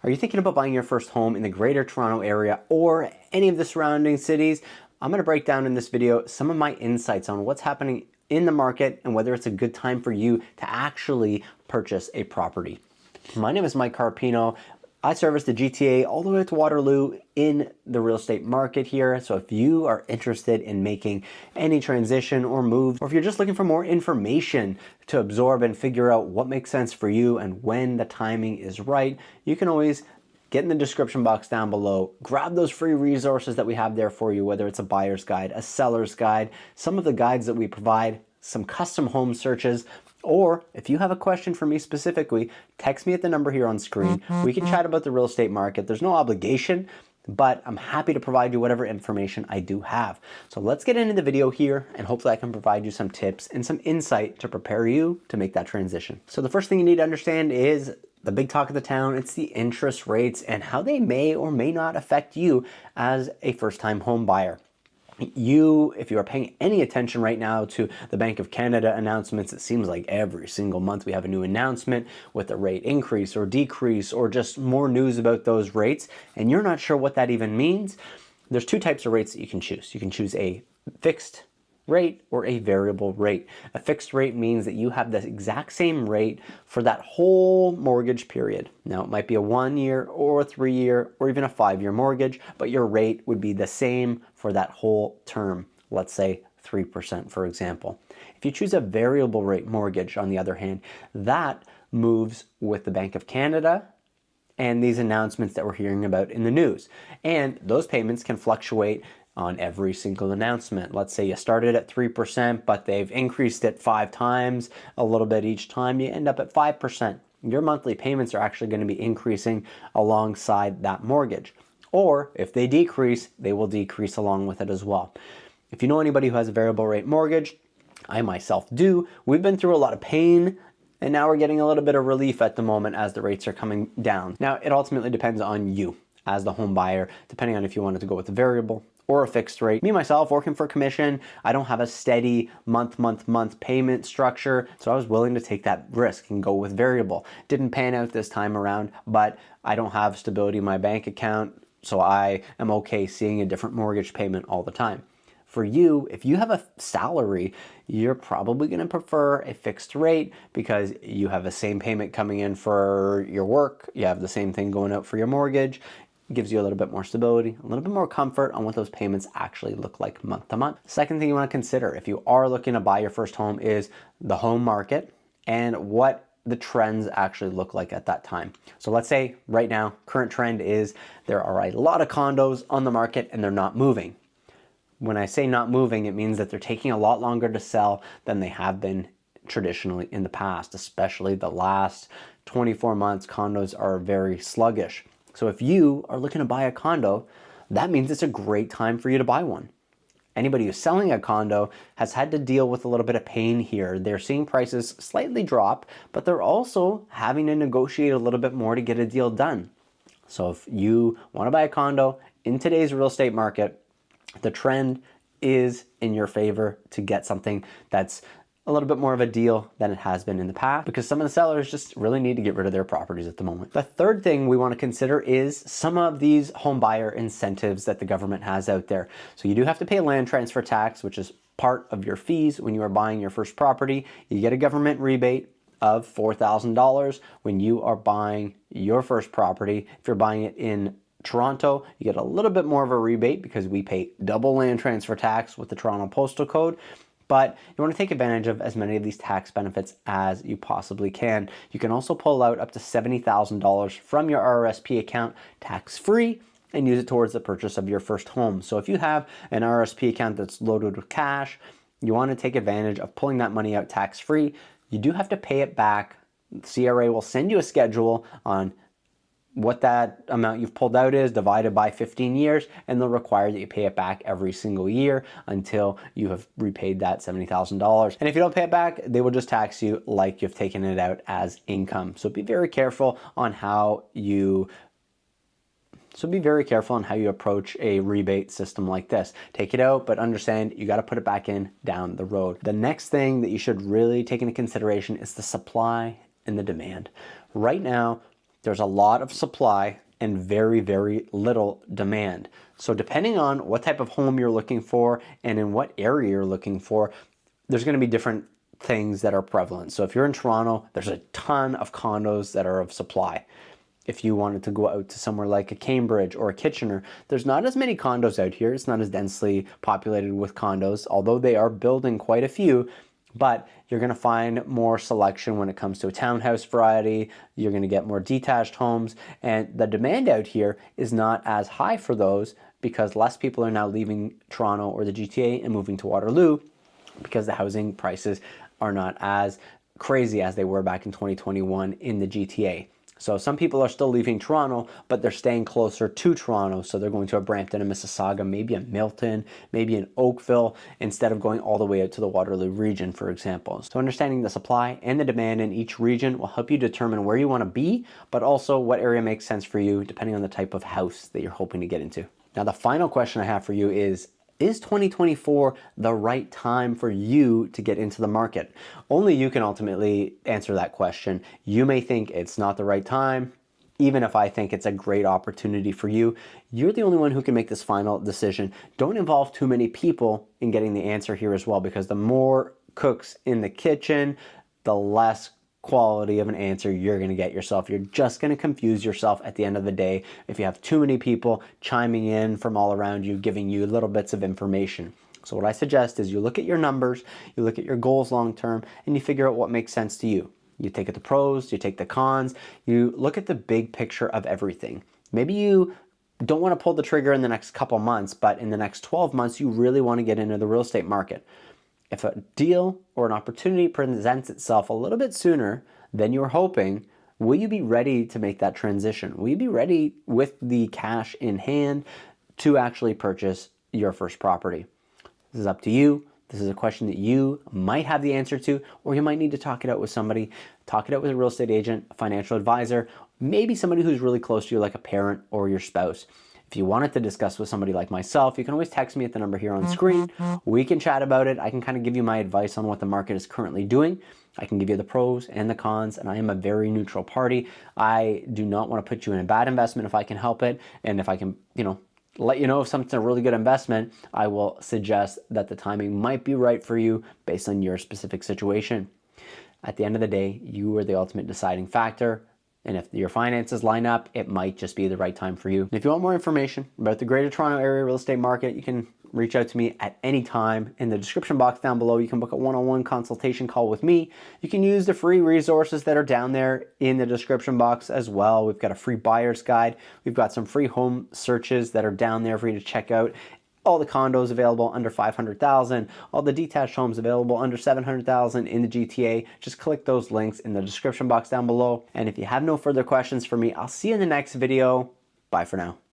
Are you thinking about buying your first home in the Greater Toronto Area or any of the surrounding cities? I'm going to break down in this video some of my insights on what's happening in the market and whether it's a good time for you to actually purchase a property. My name is Mike Carpino. I service the GTA all the way to Waterloo in the real estate market here. So if you are interested in making any transition or move, or if you're just looking for more information to absorb and figure out what makes sense for you and when the timing is right, you can always get in the description box down below, grab those free resources that we have there for you, whether it's a buyer's guide, a seller's guide, some of the guides that we provide, some custom home searches, or if you have a question for me specifically, text me at the number here on screen. We can chat about the real estate market. There's no obligation, but I'm happy to provide you whatever information I do have. So let's get into the video here, and hopefully I can provide you some tips and some insight to prepare you to make that transition. So the first thing you need to understand is the big talk of the town. It's the interest rates and how they may or may not affect you as a first-time home buyer. If you are paying any attention right now to the Bank of Canada announcements, it seems like every single month we have a new announcement with a rate increase or decrease or just more news about those rates, and you're not sure what that even means. There's two types of rates that you can choose. You can choose a fixed rate or a variable rate. A fixed rate means that you have the exact same rate for that whole mortgage period. Now, it might be a 1 year or a 3 year or even a 5 year mortgage, but your rate would be the same for that whole term. Let's say 3%, for example. If you choose a variable rate mortgage, on the other hand, that moves with the Bank of Canada and these announcements that we're hearing about in the news. And those payments can fluctuate on every single announcement. Let's say you started at 3%, but they've increased it 5 times, a little bit each time, you end up at 5%. Your monthly payments are actually going to be increasing alongside that mortgage. Or if they decrease, they will decrease along with it as well. If you know anybody who has a variable rate mortgage, I myself do, we've been through a lot of pain, and now we're getting a little bit of relief at the moment as the rates are coming down. Now, it ultimately depends on you as the home buyer, depending on if you wanted to go with a variable or a fixed rate. Me, myself, working for commission, I don't have a steady month payment structure, so I was willing to take that risk and go with variable. Didn't pan out this time around, but I don't have stability in my bank account, so I am okay seeing a different mortgage payment all the time. For you, if you have a salary, you're probably going to prefer a fixed rate because you have the same payment coming in for your work, you have the same thing going out for your mortgage. Gives you a little bit more stability, a little bit more comfort on what those payments actually look like month to month. Second thing you want to consider if you are looking to buy your first home is the home market and what the trends actually look like at that time. So let's say right now, current trend is there are a lot of condos on the market and they're not moving. When I say not moving, it means that they're taking a lot longer to sell than they have been traditionally in the past, especially the last 24 months, condos are very sluggish. So if you are looking to buy a condo, that means it's a great time for you to buy one. Anybody who's selling a condo has had to deal with a little bit of pain here. They're seeing prices slightly drop, but they're also having to negotiate a little bit more to get a deal done. So if you want to buy a condo in today's real estate market, the trend is in your favor to get something that's a little bit more of a deal than it has been in the past because some of the sellers just really need to get rid of their properties at the moment. The third thing we want to consider is some of these home buyer incentives that the government has out there. So you do have to pay a land transfer tax, which is part of your fees when you are buying your first property. You get a government rebate of $4,000 when you are buying your first property. If you're buying it in Toronto, you get a little bit more of a rebate because we pay double land transfer tax with the Toronto postal code. But you want to take advantage of as many of these tax benefits as you possibly can. You can also pull out up to $70,000 from your RRSP account tax-free and use it towards the purchase of your first home. So if you have an RRSP account that's loaded with cash, you want to take advantage of pulling that money out tax-free. You do have to pay it back. CRA will send you a schedule on what that amount you've pulled out is divided by 15 years, and they'll require that you pay it back every single year until you have repaid that $70,000. And if you don't pay it back, they will just tax you like you've taken it out as income. So be very careful on how you approach a rebate system like this. Take it out, but understand you got to put it back in down the road. The next thing that you should really take into consideration is the supply and the demand. Right now, There's a lot of supply and very, very little demand. So depending on what type of home you're looking for and in what area you're looking for, there's going to be different things that are prevalent. So if you're in Toronto, there's a ton of condos that are of supply. If you wanted to go out to somewhere like a Cambridge or a Kitchener, there's not as many condos out here. It's not as densely populated with condos, although they are building quite a few. But you're going to find more selection when it comes to a townhouse variety. You're going to get more detached homes. And the demand out here is not as high for those because less people are now leaving Toronto or the GTA and moving to Waterloo because the housing prices are not as crazy as they were back in 2021 in the GTA. So some people are still leaving Toronto, but they're staying closer to Toronto. So they're going to a Brampton, a Mississauga, maybe a Milton, maybe an Oakville, instead of going all the way out to the Waterloo region, for example. So understanding the supply and the demand in each region will help you determine where you want to be, but also what area makes sense for you, depending on the type of house that you're hoping to get into. Now, the final question I have for you is 2024 the right time for you to get into the market? Only you can ultimately answer that question. You may think it's not the right time. Even if I think it's a great opportunity for you, you're the only one who can make this final decision. Don't involve too many people in getting the answer here as well, because the more cooks in the kitchen, the less quality of an answer you're going to get yourself. You're just going to confuse yourself at the end of the day if you have too many people chiming in from all around you, giving you little bits of information. So what I suggest is you look at your numbers, you look at your goals long term, and you figure out what makes sense to you. You take the pros, you take the cons, you look at the big picture of everything. Maybe you don't want to pull the trigger in the next couple months, but in the next 12 months, you really want to get into the real estate market. If a deal or an opportunity presents itself a little bit sooner than you're hoping, will you be ready to make that transition? Will you be ready with the cash in hand to actually purchase your first property? This is up to you. This is a question that you might have the answer to, or you might need to talk it out with somebody. Talk it out with a real estate agent, a financial advisor, maybe somebody who's really close to you, like a parent or your spouse. If you wanted to discuss with somebody like myself, you can always text me at the number here on screen. We can chat about it. I can kind of give you my advice on what the market is currently doing. I can give you the pros and the cons, and I am a very neutral party. I do not want to put you in a bad investment if I can help it. And if I can, let you know if something's a really good investment, I will suggest that the timing might be right for you based on your specific situation. At the end of the day, you are the ultimate deciding factor. And if your finances line up, it might just be the right time for you. And if you want more information about the Greater Toronto Area real estate market, you can reach out to me at any time. In the description box down below, you can book a one-on-one consultation call with me. You can use the free resources that are down there in the description box as well. We've got a free buyer's guide. We've got some free home searches that are down there for you to check out. All the condos available under 500,000, all the detached homes available under 700,000 in the GTA. Just click those links in the description box down below. And if you have no further questions for me, I'll see you in the next video. Bye for now.